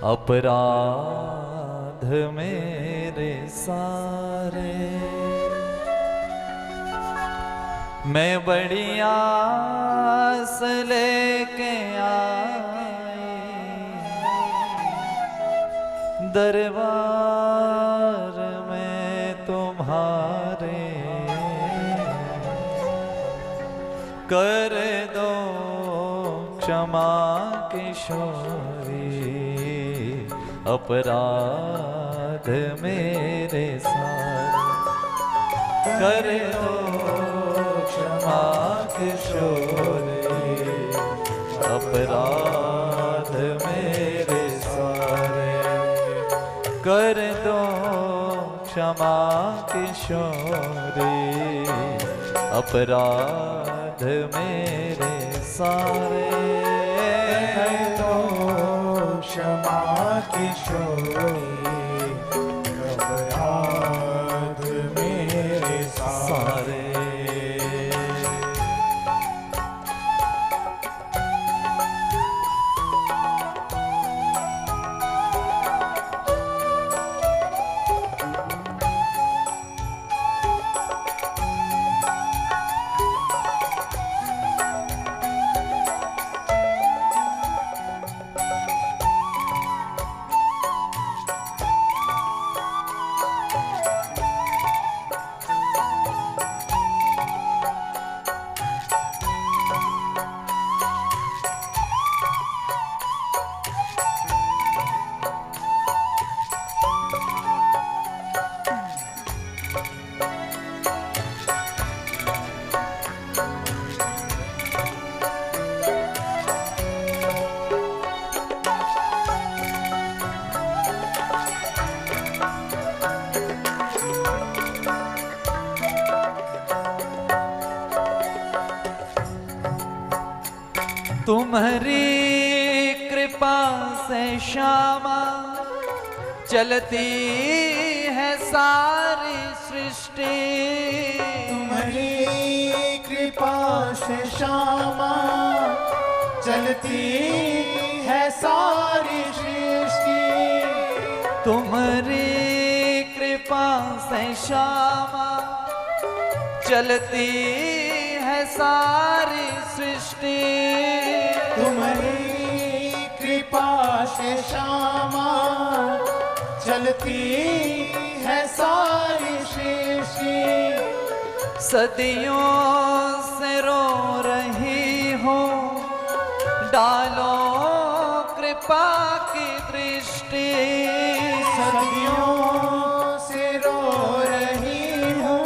अपराध मेरे सारे मैं बड़ी आस लेके आई दरबार में तुम्हारे कर दो क्षमा किशोरी अपराध मेरे सारे कर दो क्षमा किशोरी अपराध मेरे सारे कर दो क्षमा किशोरी अपराध मेरे सारे कर दो क्षमा किशोरी अपराध मेरे सारे। तुम्हारी कृपा से श्यामा चलती है सारी सृष्टि तुम्हारी कृपा से श्यामा चलती है सारी सृष्टि तुम्हारी कृपा से श्यामा चलती है सारी सृष्टि तुम्हारी कृपा से श्यामा चलती है सारी सृष्टि सदियों से रो रही हो डालो कृपा की दृष्टि सदियों से रो रही हो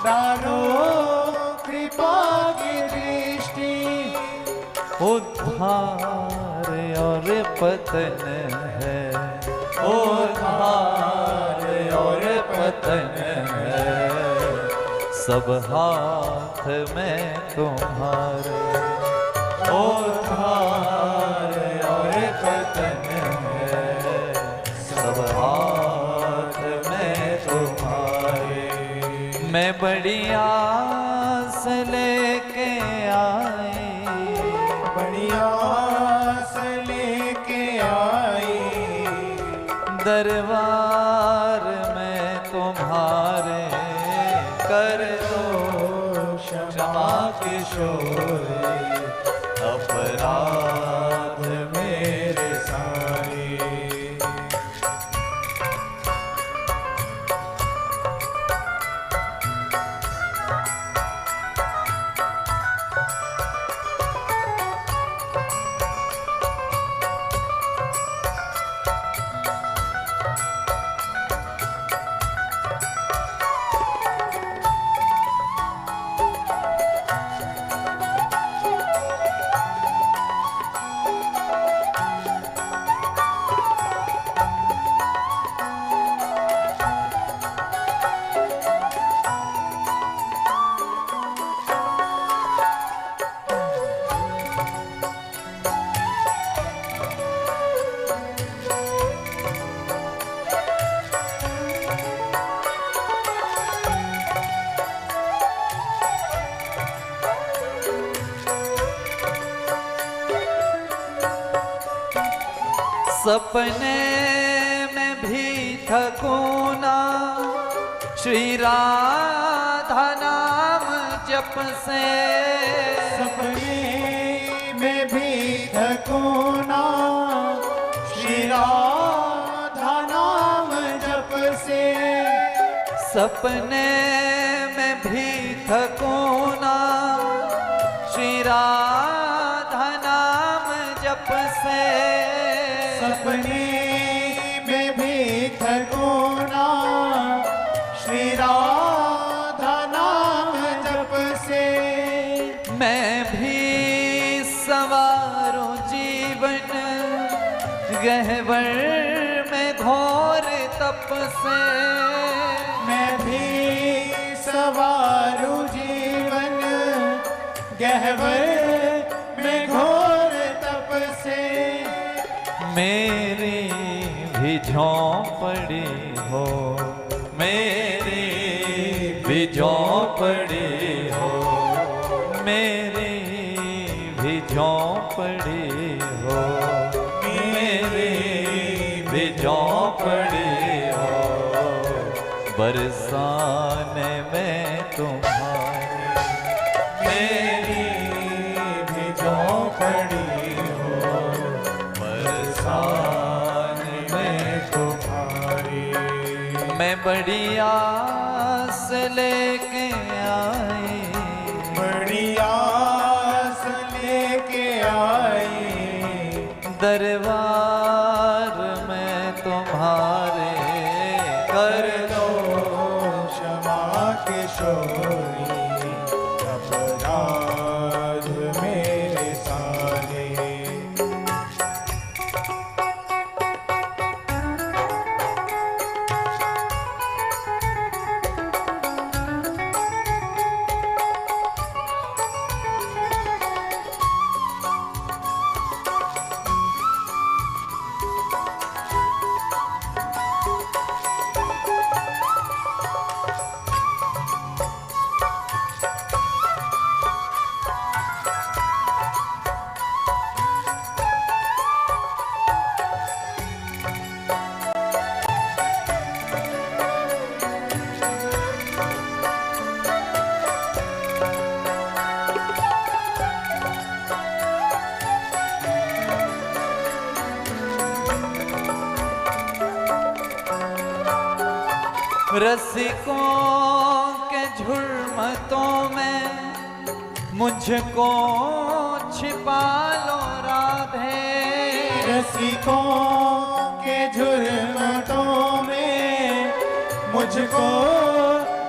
डालो कृपा की दृष्टि उद्धार और पतन है उद्धार और पतन है सब हाथ में तुम्हारे उद्धार और पतन है सब हाथ में तुम्हारे मैं बड़ी आस लेके आई बड़ी आस लेके आई दरबार में तुम्हारे कर दो क्षमा किशोरी अपराध मेरे सारे। सपने में भी थकूं ना श्री राधा नाम जप से। सपने में भी थकूं ना श्री राधा नाम जप से। सपने में भी थकूं ना श्री राधा नाम जप से। सपने में भी थकूं ना श्री राधा नाम जप से। मैं भी सवारूं जीवन गहवर में घोर तप से। मैं भी सवारूं जीवन गहवर में घोर तप से। मेरी भी झोंपड़ी हो, मेरी भी झोंपड़ी हो, मेरी भी झोंपड़ी हो, मेरी भी झोंपड़ी हो। बरसाने में तुम्हारी मेरी भी झोंपड़ी हो। बरसाने में तुम्हारी मैं बड़ी आस लेके आई, बड़ी आस लेके आई। दरबार में तुम्हारे कर दो क्षमा किशोरी। अपराध मेरे सारे। रसिकों के झुरमतों में मुझको छिपा लो राधे। रसिकों के झुरमटों में मुझको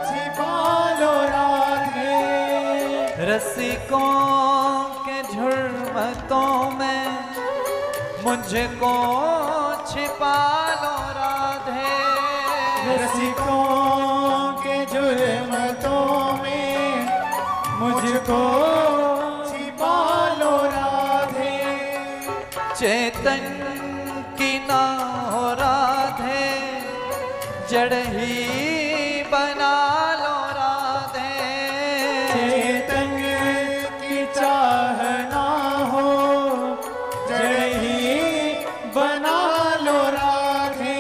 छिपा लो राधे। रसिकों के झुरमतों में मुझको छिपा लो राधे। रसिकों के जुर्मतों में मुझको छिपा लो राधे। चेतन की ना हो राधे, जड़ ही बना लो राधे। चेतन की चाह ना हो, जड़ ही बना लो राधे।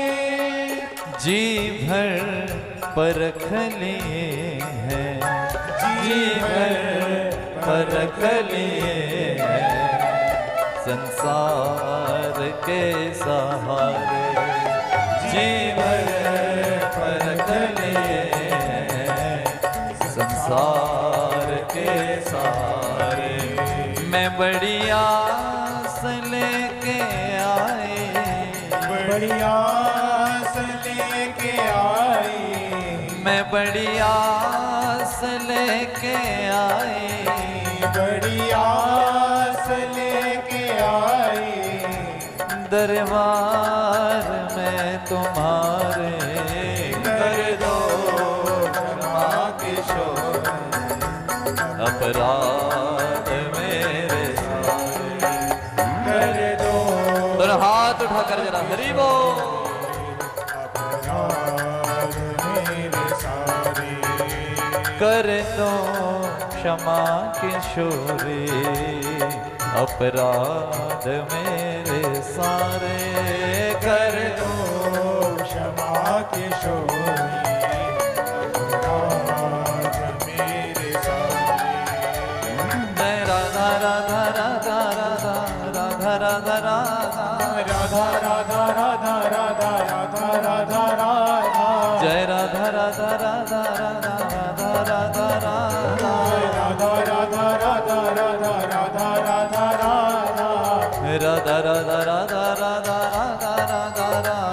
जी भर परख लिए हैं, जी भर परख लिए हैं संसार के सहारे। जी भर परख लिए हैं संसार के सहारे। मैं बड़ी आस लेके आई, बड़ी आस लेके आई। मैं बड़ी आस लेके आई। बड़ी आस लेके आई। दरबार में तुम्हारे कर दो क्षमा किशोर। अपराध मेरे सारे कर दो दोनों हाथ उठाकर जरा हरि बोल। अपराध मेरे सारे। कर दो क्षमा किशोरी। अपराध मेरे सारे कर दो क्षमा किशोरी अपराध मेरे सारे। जय राधा राधा राधा राधा राधा राधा राधा राधा राधा राधा राधा राधा राधा राधा। जय राधा राधा राधा राधा राधा राधा राधा राधा राधा राधा राधा राधा राधा राधा। राधा राधा राधा राधा राधा राधा राधा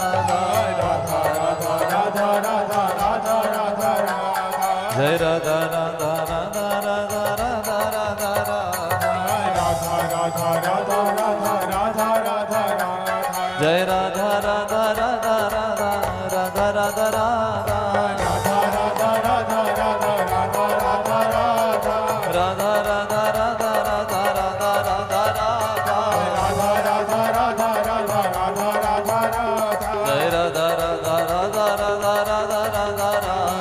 राधा राधा राधा राधा राधा राधा राधा। जय राधा राधा राधा राधा राधा राधा राधा राधा राधा राधा राधा राधा राधा राधा। जय राधा राधा राधा राधा राधा राधा राधा राधा राधा राधा राधा राधा राधा राधा। राधा राधा राधा राधा राधा राधा राधा राधा राधा राधा राधा राधा राधा राधा। जय राधा राधा राधा राधा राधा राधा राधा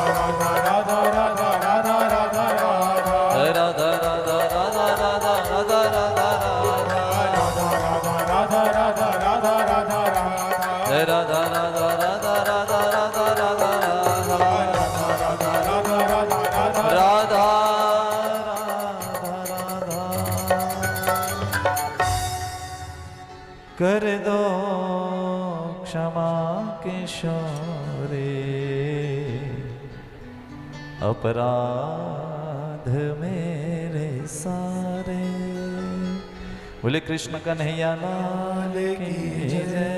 राधा राधा राधा राधा राधा राधा राधा। जय राधा राधा राधा राधा राधा राधा राधा राधा राधा राधा राधा राधा राधा राधा। जय राधा राधा राधा राधा राधा राधा राधा राधा राधा राधा राधा राधा। राधा राधा कर दो क्षमा किशोरे अपराध मेरे सारे। बोले कृष्ण कन्हैया लाल की जय।